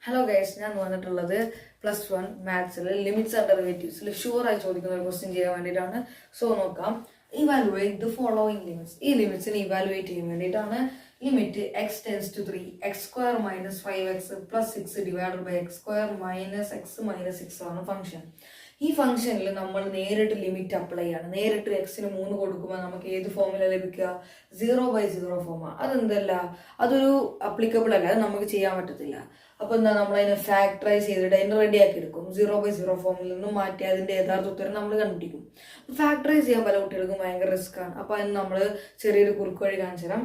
Hello guys, ഞാൻ വന്നിട്ടുള്ളത് +1 മാത്സിൽ limits and ഡെറിവേറ്റീവ്സിൽ ഷുവറായി ചോദിക്കുന്ന ഒരു ക്വസ്റ്റ്യൻ ചെയ്യാൻ വേണ്ടിയിട്ടാണ്. സോ നോക്കാം. Evaluate the following limits. ഈ ലിമിറ്റ്സിനെ ഇവാലുവേറ്റ് ചെയ്യാൻ വേണ്ടിയിട്ടാണ്. Limit x tends to 3 x² - 5x + 6 divided by x² - x - 6 ആണ് ഫംഗ്ഷൻ. ഈ ഫംഗ്ഷനിൽ നമ്മൾ നേരിട്ട് ലിമിറ്റ് അപ്ലൈ ചെയ്യാണ്. നേരിട്ട് എക്സിന് 3 കൊടുക്കുമ്പോൾ നമുക്ക് ഏത് ഫോമില ലഭിക്കുക? 0/0 ഫോമാണ്. അതെന്തല്ല, അതൊരു അപ്ലിക്കബിൾ അല്ല, അത് നമുക്ക് ചെയ്യാൻ പറ്റത്തില്ല. അപ്പോൾ എന്താ, നമ്മളതിനെ ഫാക്ടറൈസ് ചെയ്തിട്ട് അതിനെ റെഡിയാക്കി എടുക്കും. 0/0 ഫോമിൽ നിന്നും മാറ്റി അതിൻ്റെ യഥാർത്ഥ ഉത്തരം നമ്മൾ കണ്ടുപിടിക്കും. ഫാക്ടറൈസ് ചെയ്യാൻ പല കുട്ടികൾക്കും ഭയങ്കര റിസ്ക് ആണ്. അപ്പോൾ അതിന് നമ്മൾ ചെറിയൊരു കുറുക്ക് വഴി കാണിച്ചു തരാം.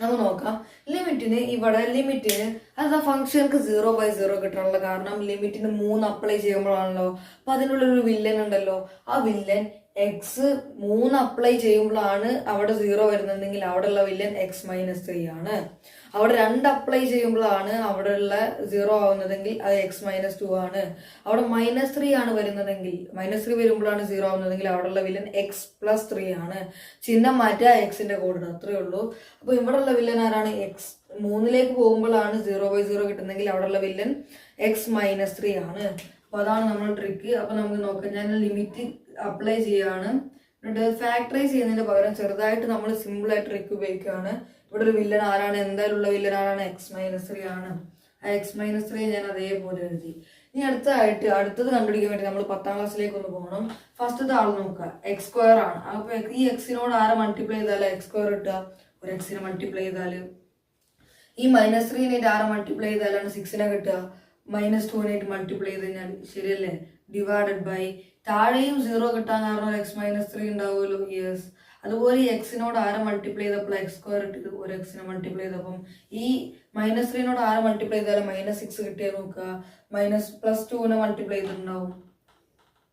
നമുക്ക് നോക്കാം. ലിമിറ്റിന് അത് ആ ഫംഗ്ഷൻക്ക് 0/0 കിട്ടാനുള്ള കാരണം ലിമിറ്റിന് 3 അപ്ലൈ ചെയ്യുമ്പോഴാണല്ലോ. അപ്പൊ അതിനുള്ള ഒരു വില്ലൻ ഉണ്ടല്ലോ. ആ വില്ലൻ എക്സ് 3 അപ്ലൈ ചെയ്യുമ്പോഴാണ് അവിടെ 0 വരുന്നതെങ്കിൽ അവിടെയുള്ള വില്ലൻ x - 3 ആണ്. അവിടെ 2 അപ്ലൈ ചെയ്യുമ്പോഴാണ് അവിടെയുള്ള 0 ആവുന്നതെങ്കിൽ അത് x - 2 ആണ്. അവിടെ -3 ആണ് വരുന്നതെങ്കിൽ, -3 വരുമ്പോഴാണ് 0 ആവുന്നതെങ്കിൽ അവിടെയുള്ള വില്ലൻ x + 3 ആണ്. ചിഹ്നം മാറ്റുക, എക്സിന്റെ കോഡ്, അത്രേ ഉള്ളൂ. അപ്പൊ ഇവിടെയുള്ള വില്ലൻ ആരാണ്? x 3ലേക്ക് പോകുമ്പോഴാണ് 0/0 കിട്ടുന്നെങ്കിൽ അവിടെയുള്ള വില്ലൻ x - 3 ആണ്. അപ്പൊ അതാണ് നമ്മുടെ ട്രിക്ക്. അപ്പൊ നമുക്ക് നോക്കാം. ഞാൻ ലിമിറ്റ് അപ്ലൈ ചെയ്യാണ്. എന്നിട്ട് ഫാക്ടറൈസ് ചെയ്യുന്നതിന് പകരം ചെറുതായിട്ട് നമ്മൾ സിമ്പിൾ ആയിട്ട് ട്രിക്ക് ഉപയോഗിക്കുകയാണ്. ഇവിടെ ഒരു വില്ലൻ ആരാണ്? എന്തായാലും ഉള്ള വില്ലൻ ആരാണ്? x - 3 ആണ്. ആ x - 3 ഞാൻ അതേപോലെ എഴുതി. ഇനി അടുത്തത് കണ്ടുപിടിക്കാൻ വേണ്ടി നമ്മൾ 10ാം ക്ലാസ്സിലേക്ക് ഒന്ന് പോകണം. ഫസ്റ്റത്തെ ആൾ നോക്കുക, x² ആണ്. അപ്പൊ ഈ എക്സിനോട് ആരെ മൾട്ടിപ്ലൈ ചെയ്താൽ x² കിട്ടുക? ഒരു എക്സിനെ മൾട്ടിപ്ലൈ ചെയ്താൽ. ഈ -3 ആരെ മൾട്ടിപ്ലൈ ചെയ്താലാണ് 6നെ കിട്ടുക? -2 മൾട്ടിപ്ലൈ ചെയ്ത് കഴിഞ്ഞാൽ, ശരിയല്ലേ? ഡിവൈഡഡ് ബൈ താഴെയും 0 കിട്ടാൻ കാരണം x - 3 ഉണ്ടാവുമല്ലോ. യെസ്. അതുപോലെ ഈ എക്സിനോട് ആരെ മൾട്ടിപ്ലൈ ചെയ്തപ്പോൾ x² ഇട്ടിട്ട് ഒരു എക്സിനെ മൾട്ടിപ്ലൈ ചെയ്തപ്പം ഈ -3 ആരെ മൾട്ടിപ്ലൈ ചെയ്താലും -6 കിട്ടിയാൽ നോക്കുക. +2 മൾട്ടിപ്ലൈ ചെയ്തിട്ടുണ്ടാവും.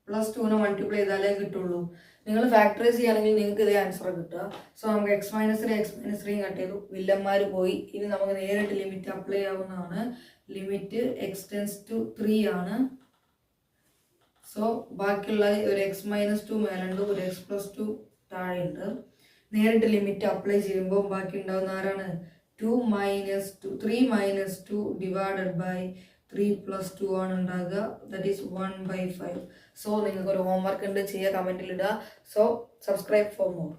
+2 മൾട്ടിപ്ലൈ ചെയ്താലേ കിട്ടുള്ളൂ. നിങ്ങൾ ഫാക്ടറൈസ് ചെയ്യുകയാണെങ്കിൽ നിങ്ങൾക്ക് ഇതേ ആൻസർ കിട്ടുക. സോ നമുക്ക് x - 3 കട്ട് ചെയ്തു. വില്ലന്മാർ പോയി. ഇനി നമുക്ക് നേരിട്ട് ലിമിറ്റ് അപ്ലൈ ചെയ്യാവുന്നതാണ്. ലിമിറ്റ് x ടെൻസ് ടു 3 ആണ്. സോ ബാക്കിയുള്ള ഒരു x - 2 മേലുണ്ട്, ഒരു x + 2 താഴെയുണ്ട്. നേരിട്ട് ലിമിറ്റ് അപ്ലൈ ചെയ്യുമ്പോൾ ബാക്കി ഉണ്ടാവുന്ന ആരാണ്? 3 - 2 ഡിവൈഡഡ് ബൈ 3 + 2 ആണ് ഉണ്ടാകുക. That is 1/5. സോ നിങ്ങൾക്ക് ഒരു ഹോംവർക്ക് ഉണ്ട്, ചെയ്യുക, കമൻറ്റിൽ ഇടുക. So subscribe for more.